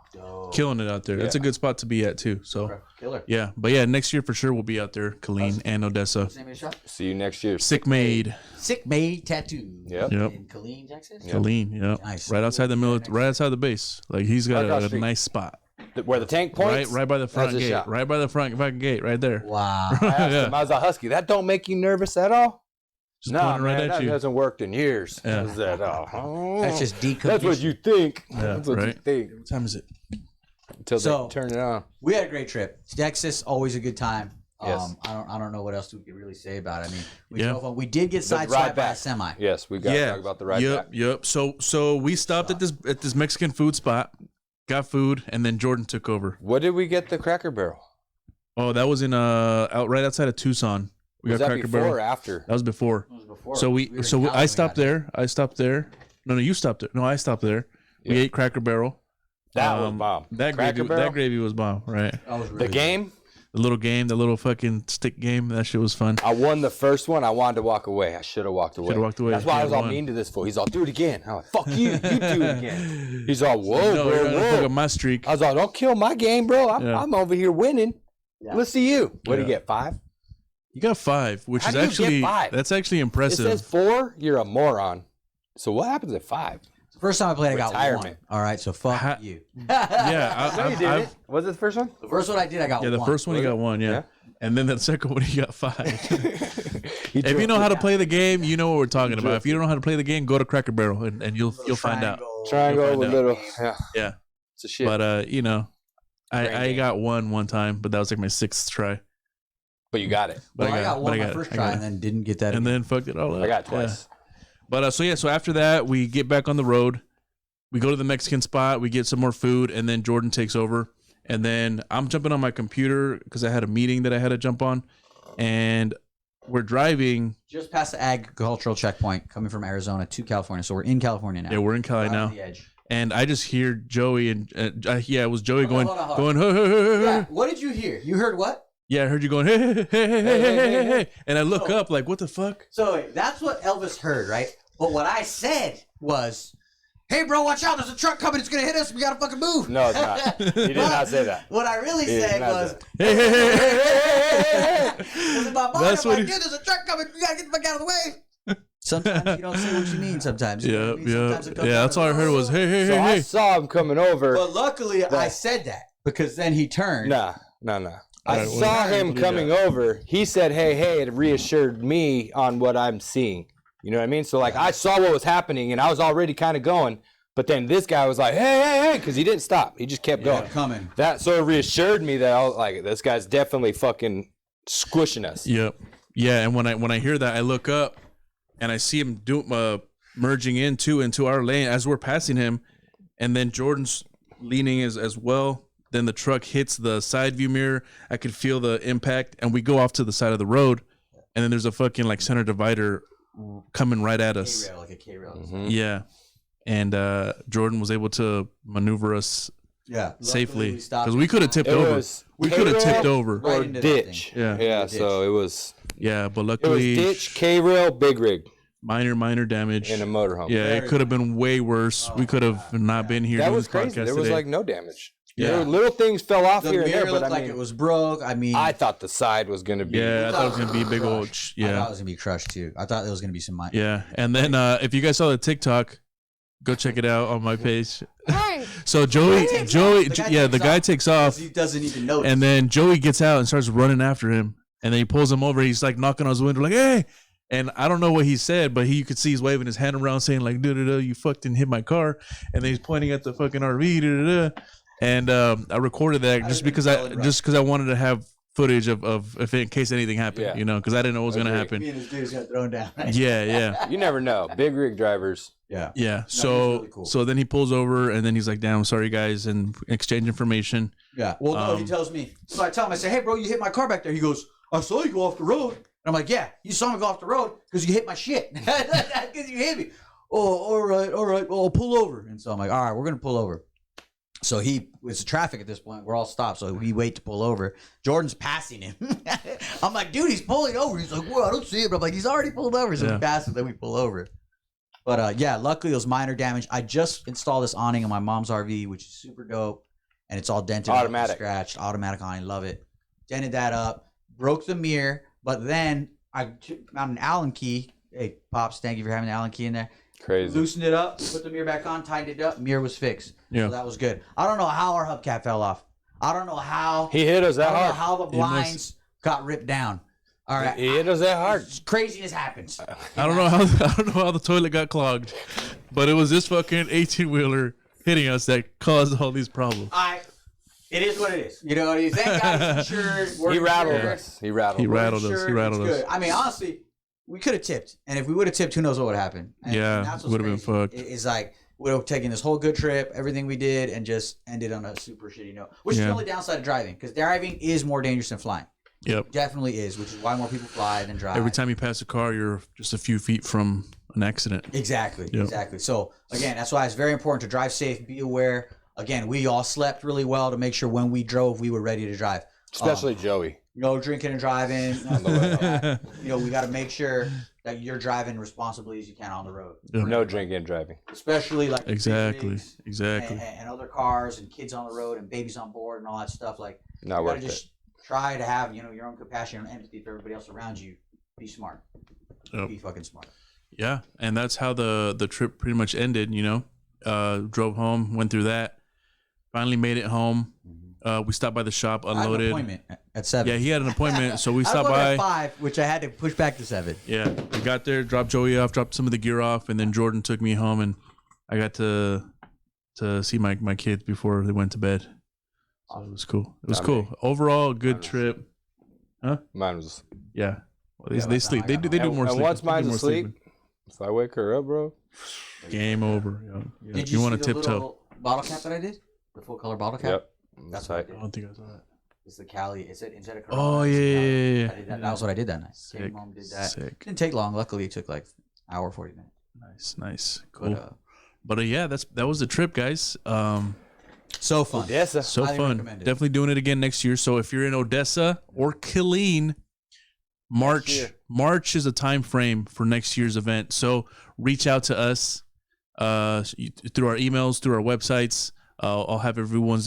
A: Killing it out there. That's a good spot to be at too. So
B: Killer.
A: yeah, but yeah, next year for sure we'll be out there, Killeen and Odessa.
B: What's the name of the shop?
D: see you next year.
A: Sick made.
B: Sick Made Tattoo.
D: Yep.
A: Yep.
B: In Killeen, Texas?
A: Killeen. Yep.
B: Nice.
A: Right outside the right outside the base. Like he's got
D: Right across the
A: a
D: street.
A: nice spot.
D: Where the tank points?
A: Right by the front
D: That's his
A: gate.
D: shop.
A: Right by the front fucking gate. Right there.
B: Wow.
D: I asked
A: Yeah.
D: him, I was like, Husky, that don't make you nervous at all?
A: Just
D: No,
A: pointing
D: man,
A: right at
D: that
A: you.
D: hasn't worked in years.
A: Yeah.
D: I was like, oh,
B: That's just decommission.
D: That's what you think.
A: Yeah,
D: That's what you
A: right.
D: think.
A: What time is it?
D: Until
B: So-
D: they turn it on.
B: We had a great trip. Texas, always a good time.
D: Yes.
B: I don't know what else we could really say about it. I mean, we
A: Yeah.
B: drove on. We did get
D: The
B: sideswiped
D: ride
B: by a
D: back.
B: semi.
D: Yes, we got to talk about the ride
A: Yep.
D: back.
A: Yep. So we stopped at this Mexican food spot, got food, and then Jordan took over.
D: What did we get the Cracker Barrel?
A: Oh, that was in out right outside of Tucson. We
D: Was
A: got
D: that
A: Cracker
D: before
A: Barrel.
D: or after?
A: That was before.
B: It was before.
A: So
B: were in
A: I
B: California
A: stopped
B: that
A: there. I stopped there. No, you stopped there. No, I stopped there. We
D: Yeah.
A: ate Cracker Barrel.
D: That was bomb.
A: That
D: Cracker Barrel?
A: That gravy was bomb. Right.
B: That was
D: The
B: really
D: game?
A: The little game, the little fucking stick game. That shit was fun.
D: I won the first one. I wanted to walk away. I should have walked away.
A: Should've walked away.
D: That's why I was
A: Should've
D: all
A: won.
D: mean to this fool. He's all, do it again. I'm like, fuck you. You do it again. He's all, whoa,
A: No, you're
D: bro,
A: gonna fuck
D: whoa.
A: up my streak.
D: I was all, don't kill my game, bro.
A: Yeah.
D: I'm over here winning.
B: Yeah.
D: Let's see you. What do you
A: Yeah.
D: get, 5?
A: You got 5, which
D: How
A: is
D: do you get
A: actually
D: 5?
A: that's actually
D: It
A: impressive.
D: says 4. You're a moron. So what happens at 5?
B: The first time I played, I got one.
D: Retirement.
B: All right, so fuck
A: Ha-
B: you.
A: Yeah,
D: No, you didn't. Was it the first one?
B: The first one I did, I got
A: yeah.
B: one.
A: The first one you got 1, yeah.
D: Yeah.
A: And then the second one you got 5.
D: He
A: If you
D: drew-
A: know how to play the game, you know what we're talking about. If you don't know how to play the game, go to Cracker Barrel and you'll find out.
D: triangle
A: You'll
D: with
A: find out.
D: little. Yeah.
A: Yeah.
D: It's a shit.
A: But you know,
D: Brain
A: I
D: game.
A: got one time, but that was like my 6th try.
D: But you got it.
A: But
B: Well, I got one
A: but
B: my
A: it,
B: first
A: I
B: try
A: got
B: and
A: it.
B: then didn't get that.
A: And
B: again.
A: then fucked it all up.
D: I got it
A: Yeah.
D: twice.
A: But so after that, we get back on the road. We go to the Mexican spot. We get some more food, and then Jordan takes over. And then I'm jumping on my computer because I had a meeting that I had to jump on, and we're driving.
B: Just past the agricultural checkpoint coming from Arizona to California. So we're in California now.
A: Yeah, we're in Cali
B: Right
A: now.
B: on the edge.
A: And I just hear Joey and it was Joey
B: Hold on,
A: going,
B: hold on.
A: hey, hey, hey, hey.
B: Yeah, what did you hear? You heard what?
A: Yeah, I heard you going, hey, hey, hey, hey, hey, hey, hey, hey. And I look up like, what the fuck?
B: So wait, that's what Elvis heard, right? But what I said was, "Hey, bro, watch out! There's a truck coming. It's gonna hit us. We gotta fucking move."
D: No, it's not. He did not say that.
B: What I really
D: He did
B: said
D: not
B: was,
D: say
A: Hey, hey, hey, hey, hey, hey.
B: "Because in my mind,
A: That's
B: I'm
A: what
B: like,
A: he-
B: dude, there's a truck coming. We gotta get the fuck out of the way." Sometimes you don't say what you mean. Sometimes. You know
A: Yeah,
B: what I mean?
A: yeah,
B: Sometimes it comes
A: yeah.
B: out
A: That's
B: of-
A: all I heard was, hey, hey,
D: So
A: hey,
D: I
A: hey.
D: saw him coming over.
B: But luckily, I said that because then he turned.
D: Nah. I
A: Alright, well,
D: saw
A: I
D: him
A: believe
D: coming over. He said, hey, it reassured me on what I'm seeing. You know what I mean? So, like, I saw what was happening, and I was already kind of going. But then this guy was like, hey, because he didn't stop. He just kept going.
B: coming.
D: That sort of reassured me that I was like, this guy's definitely fucking squishing us.
A: Yep. Yeah, and when I hear that, I look up and I see him merging into our lane as we're passing him, and then Jordan's leaning as well, Then the truck hits the side view mirror. I could feel the impact, and we go off to the side of the road, and then there's a fucking like center divider coming right at us.
B: K-rail, like a K-rail.
C: Mm-hmm.
A: Yeah, and Jordan was able to maneuver us safely because we could have tipped over. We could have tipped over
D: or ditch.
A: Yeah.
D: So it was.
A: Yeah, but
D: It was
A: luckily
D: ditch, K-rail, big rig,
A: minor damage
D: in a motorhome.
A: Yeah, it could have been way worse. We could have not been here.
D: That
A: doing
D: was
A: this
D: crazy.
A: podcast
D: There was
A: today.
D: like no damage.
A: Yeah.
D: There were little things fell off
B: The
D: here and
B: mirror
D: there, but
B: looked
D: I
B: like
D: mean,
B: it was broke. I mean,
D: I thought the side was gonna be.
A: Yeah, I thought it was gonna be a big old.
B: I thought
A: Yeah,
B: it was gonna be crushed too. I thought there was gonna be some.
A: yeah. And then if you guys saw the TikTok, go check it out on my page. So Joey, the guy takes off.
B: He doesn't even notice.
A: And then Joey gets out and starts running after him. And then he pulls him over. He's like knocking on his window, like, "Hey!" And I don't know what he said, but you could see he's waving his hand around, saying like, "Da-da-da, you fucking hit my car." And then he's pointing at the fucking RV. Da-da-da. And I recorded that just because I wanted to have footage of if in case anything happened, you know, because I didn't know what was gonna happen.
B: Me and this dude's got thrown down.
A: Yeah.
D: You never know. Big rig drivers.
B: Yeah.
A: Yeah. So
B: really cool.
A: so then he pulls over and then he's like, "Damn, sorry guys," and exchange information.
B: Yeah. Well, no, he tells me. So I tell him, I say, "Hey, bro, you hit my car back there." He goes, "I saw you go off the road." And I'm like, "Yeah, you saw me go off the road because you hit my shit. Because you hit me." "Oh, all right. Well, I'll pull over." And so I'm like, "All right, we're gonna pull over." So it's traffic at this point. We're all stopped. So we wait to pull over. Jordan's passing him. I'm like, "Dude, he's pulling over." He's like, "Well, I don't see him." I'm like, "He's already pulled over." So we pass him, then we pull over. But yeah, luckily it was minor damage. I just installed this awning on my mom's RV, which is super dope. And it's all dented,
D: Automatic.
B: scratched, automatic awning. Love it. Dented that up, broke the mirror. But then I found an Allen key. Hey, Pops, thank you for having the Allen key in there.
D: Crazy.
B: Loosened it up, put the mirror back on, tightened it up. Mirror was fixed.
A: Yeah.
B: So that was good. I don't know how our hubcap fell off. I don't know how.
D: He hit us that
B: I don't know
D: hard.
B: how the blinds got ripped down. All right.
D: He hit us that hard.
B: Craziness happens.
A: I don't know how the toilet got clogged, but it was this fucking 18-wheeler hitting us that caused all these problems.
B: It is what it is. You know, thank God it's insured.
D: He rattled us. He rattled us.
B: I mean, honestly, we could have tipped. And if we would have tipped, who knows what would happen. And that's what's
A: would have been fucked.
B: It's like, we would have taken this whole good trip, everything we did, and just ended on a super shitty note. Which is the only downside of driving. Because driving is more dangerous than flying.
A: Yep.
B: Definitely is, which is why more people fly than drive.
A: Every time you pass a car, you're just a few feet from an accident.
B: Exactly.
A: Yep.
B: Exactly. So, again, that's why it's very important to drive safe, be aware. Again, we all slept really well to make sure when we drove, we were ready to drive.
D: Especially Joey.
B: No drinking and driving. We got to make sure that you're driving responsibly as you can on the road.
A: Yep.
D: No drinking and driving.
B: Especially like
A: Exactly.
B: and other cars and kids on the road and babies on board and all that stuff. Like,
D: Not
B: you got to
D: worth
B: just try to have your own compassion and empathy for everybody else around you. Be smart.
A: Yep.
B: Be fucking smart.
A: Yeah, and that's how the trip pretty much ended. Drove home, went through that, finally made it home. We stopped by the shop, unloaded.
B: I had an appointment at 7.
A: Yeah, he had an appointment, so we
B: I
A: stopped
B: was
A: by
B: at 5, which I had to push back to 7.
A: Yeah, we got there, dropped Joey off, dropped some of the gear off, and then Jordan took me home, and I got to see my kids before they went to bed. So it was cool. It was cool. Overall, good trip. Huh?
D: Mine was.
A: Yeah. Well, they sleep. They do more
D: And
A: sleeping.
D: once mine's
A: more
D: asleep,
A: sleeping.
D: if I wake her up, bro.
A: Game over. Yeah.
B: Did
A: you want to
B: see the
A: tiptoe?
B: little bottle cap that I did? The full color bottle cap?
D: Yep.
B: That's
D: tight.
B: what I
A: I
B: did.
A: don't think I saw that.
B: It's the Cali. Is it instead of Corona?
A: Oh,
B: it's the
A: yeah,
B: Cali.
A: yeah.
B: I did that. That was what I did that night.
A: Sick.
B: Came home, did that.
A: Sick.
B: Didn't take long. Luckily, it took like an hour, 40 minutes.
A: Nice. Cool.
B: But,
A: But yeah, that was the trip, guys.
B: so fun.
D: Odessa.
A: So
B: Highly
A: fun.
B: recommend it.
A: Definitely doing it again next year. So if you're in Odessa or Killeen, March is a time frame for next year's event. So reach out to us through our emails, through our websites. I'll have everyone's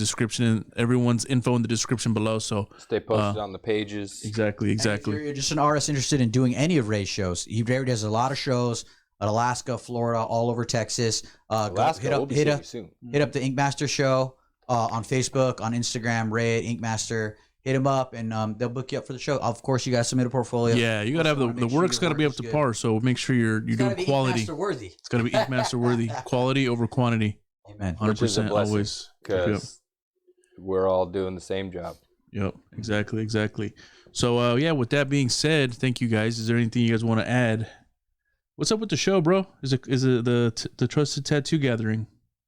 A: info in the description below. So
D: Stay posted on the pages.
A: exactly.
B: And if you're just an artist interested in doing any of Ray's shows, he does a lot of shows at Alaska, Florida, all over Texas.
D: Alaska, we'll be seeing you soon.
B: Hit up the Inkmaster show on Facebook, on Instagram, Ray at Inkmaster. Hit him up, and they'll book you up for the show. Of course, you got to submit a portfolio.
A: Yeah, you got to have the work's got to be up to par. So make sure you're doing quality.
B: Inkmaster worthy.
A: It's got to be Inkmaster worthy. Quality over quantity.
B: Amen.
A: 100% always.
D: Because we're all doing the same job.
A: Yep, exactly. So yeah, with that being said, thank you guys. Is there anything you guys want to add? What's up with the show, bro? Is it the Trusted Tattoo Gathering?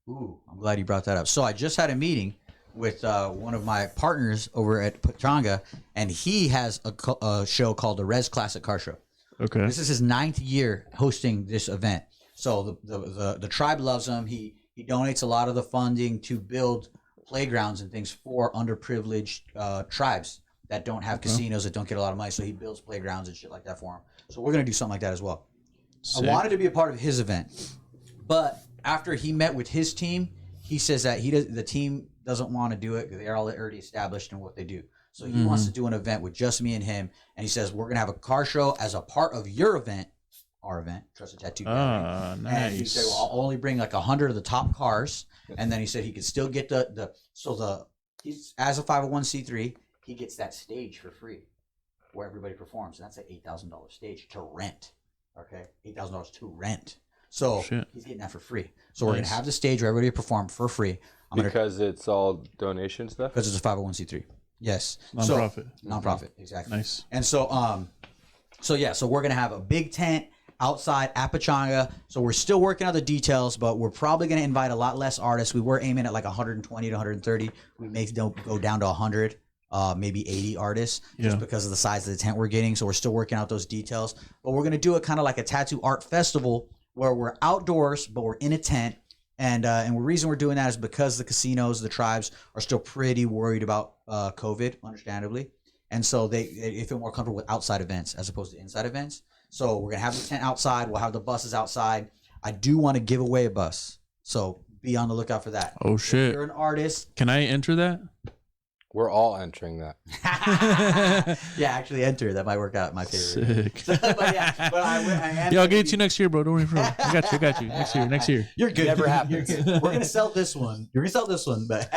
B: Ooh, I'm glad you brought that up. So I just had a meeting with one of my partners over at Pachanga, and he has a show called the Res Classic Car Show.
A: Okay.
B: This is his 9th year hosting this event. So the tribe loves him. He donates a lot of the funding to build playgrounds and things for underprivileged tribes that don't have casinos, that don't get a lot of money. So he builds playgrounds and shit like that for them. So we're gonna do something like that as well. Sick. I wanted to be a part of his event, but after he met with his team, he says that the team doesn't want to do it because they're already established in what they do. So he wants to do an event with just me and him, and he says we're gonna have a car show as a part of your event, our event, Trusted Tattoo Gallery.
A: Nice.
B: And he said, well, I'll only bring like 100 of the top cars, and then he said he could still get he's as a 501c3, he gets that stage for free, where everybody performs, and that's an $8,000 stage to rent. Okay, $8,000 to rent. So he's getting that for free. So we're gonna have the stage where everybody perform for free.
D: Because it's all donation stuff.
B: Because it's a 501c3. Yes.
A: Nonprofit.
B: Nonprofit. Exactly.
A: Nice.
B: And so so we're gonna have a big tent outside at Pachanga. So we're still working out the details, but we're probably gonna invite a lot less artists. We were aiming at like 120 to 130. We may go down to 100. Maybe 80 artists just because of the size of the tent we're getting. So we're still working out those details, but we're going to do it kind of like a tattoo art festival where we're outdoors, but we're in a tent. And the reason we're doing that is because the casinos, the tribes are still pretty worried about COVID, understandably. And so they feel more comfortable with outside events as opposed to inside events. So we're going to have the tent outside. We'll have the buses outside. I do want to give away a bus. So be on the lookout for that.
A: Oh, shit.
B: If you're an artist.
A: Can I enter that?
D: We're all entering that.
B: Yeah, actually enter. That might work out my favorite.
A: Sick.
B: I'll
A: get it to you next year, bro. Don't worry, bro. I got you. Next year.
B: You're good.
D: Never happens.
B: We're gonna sell this one. You're gonna sell this one, but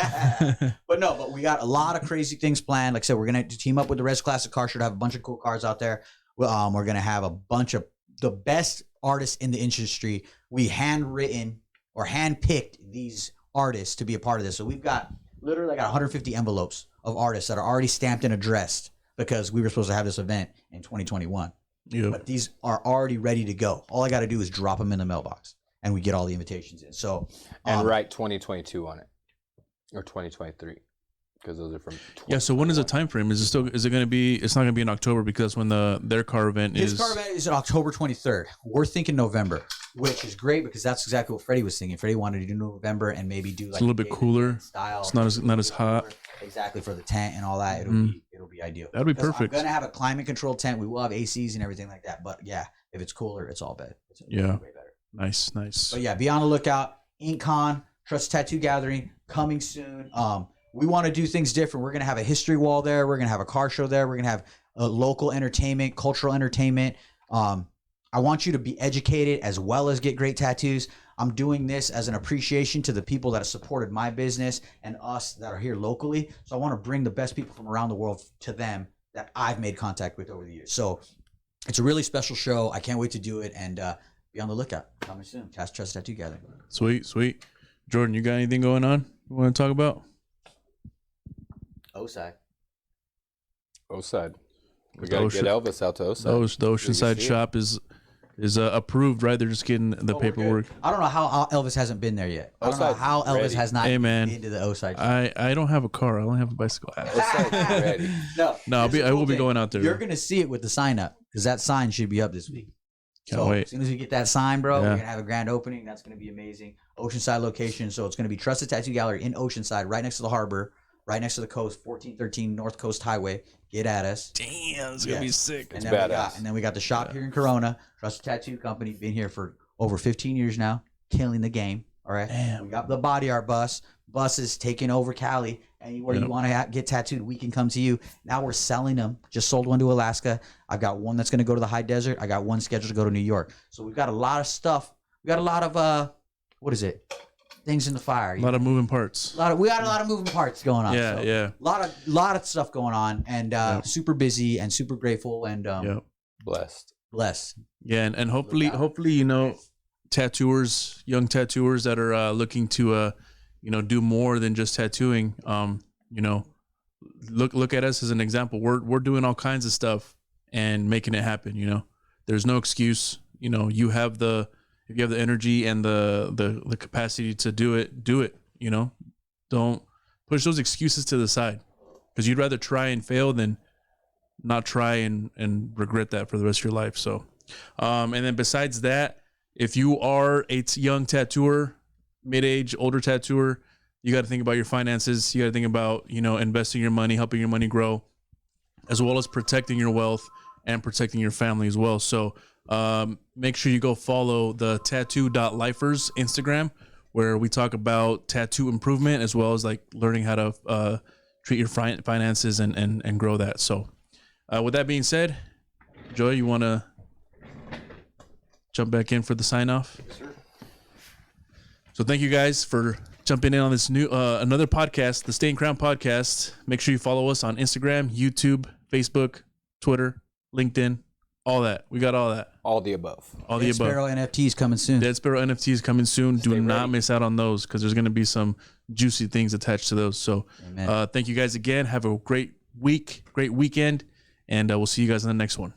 B: but we got a lot of crazy things planned. Like I said, we're gonna team up with the Res Classic Car Show to have a bunch of cool cars out there. We're gonna have a bunch of the best artists in the industry. We handwritten or handpicked these artists to be a part of this. So we've got literally like 150 envelopes of artists that are already stamped and addressed because we were supposed to have this event in 2021.
A: Yep.
B: But these are already ready to go. All I got to do is drop them in the mailbox, and we get all the invitations in. So
D: and write 2022 on it or 2023 because those are from.
A: Yeah. So when is the time frame? Is it going to be? It's not going to be in October because when their car event is.
B: His car event is on October 23rd. We're thinking November, which is great because that's exactly what Freddie was thinking. Freddie wanted to do November and maybe do like
A: it's a little bit cooler
B: style.
A: It's not as hot.
B: Exactly for the tent and all that. It'll be ideal.
A: That'd be perfect.
B: I'm gonna have a climate controlled tent. We will have ACs and everything like that. But yeah, if it's cooler, it's all better. It's way better.
A: Nice.
B: But yeah, be on the lookout. InkCon, Trust Tattoo Gathering coming soon. We want to do things different. We're gonna have a history wall there. We're gonna have a car show there. We're gonna have local entertainment, cultural entertainment. I want you to be educated as well as get great tattoos. I'm doing this as an appreciation to the people that have supported my business and us that are here locally. So I want to bring the best people from around the world to them that I've made contact with over the years. So it's a really special show. I can't wait to do it, and be on the lookout. Coming soon. Trust Tattoo Gathering.
A: Sweet. Jordan, you got anything going on you want to talk about?
B: Oside.
D: We got to get Elvis out to Oside.
A: The Oceanside shop is approved, right? They're just getting the paperwork.
B: I don't know how Elvis hasn't been there yet. I don't know how Elvis has not been to the Oside.
A: I don't have a car. I only have a bicycle.
D: Ready.
A: I will be going out there.
B: You're going to see it with the sign up because that sign should be up this week.
A: Can't wait.
B: As soon as we get that sign, bro, we're going to have a grand opening. That's going to be amazing. Oceanside location. So it's going to be Trusted Tattoo Gallery in Oceanside, right next to the harbor, right next to the coast, 1413 North Coast Highway. Get at us.
A: Damn, it's going to be sick.
B: And then we got the shop here in Corona, Trusted Tattoo Company, been here for over 15 years now, killing the game. All right.
A: Damn.
B: We got the body art buses taking over Cali. Anywhere you want to get tattooed, we can come to you. Now we're selling them. Just sold one to Alaska. I've got one that's going to go to the high desert. I got one scheduled to go to New York. So we've got a lot of stuff. We got a lot of things in the fire.
A: A lot of moving parts.
B: We got a lot of moving parts going on.
A: Yeah.
B: A lot of stuff going on, and super busy and super grateful and blessed.
A: Yeah, and hopefully, tattooers, young tattooers that are looking to do more than just tattooing. Look at us as an example. We're doing all kinds of stuff and making it happen. There's no excuse. If you have the energy and the capacity to do it. Don't push those excuses to the side, because you'd rather try and fail than not try and regret that for the rest of your life. So, and then besides that, if you are a young tattooer, mid-age, older tattooer, you got to think about your finances. You got to think about, investing your money, helping your money grow, as well as protecting your wealth and protecting your family as well. So make sure you go follow the tattoo.lifers Instagram, where we talk about tattoo improvement, as well as like learning how to treat your finances and grow that. So with that being said, Joy, you want to jump back in for the sign off?
D: Yes, sir.
A: So thank you guys for jumping in on this new another podcast, the Staying Crown podcast. Make sure you follow us on Instagram, YouTube, Facebook, Twitter, LinkedIn, all that. We got all that.
D: All the above.
A: All the
B: Dead
A: above.
B: Sparrow NFTs coming soon.
A: Dead Sparrow NFTs coming soon.
D: Stay
A: Do not
D: ready.
A: miss out on those, because there's going to be some juicy things attached to those. So
B: Amen.
A: thank you guys again. Have a great week, great weekend, and we'll see you guys in the next one.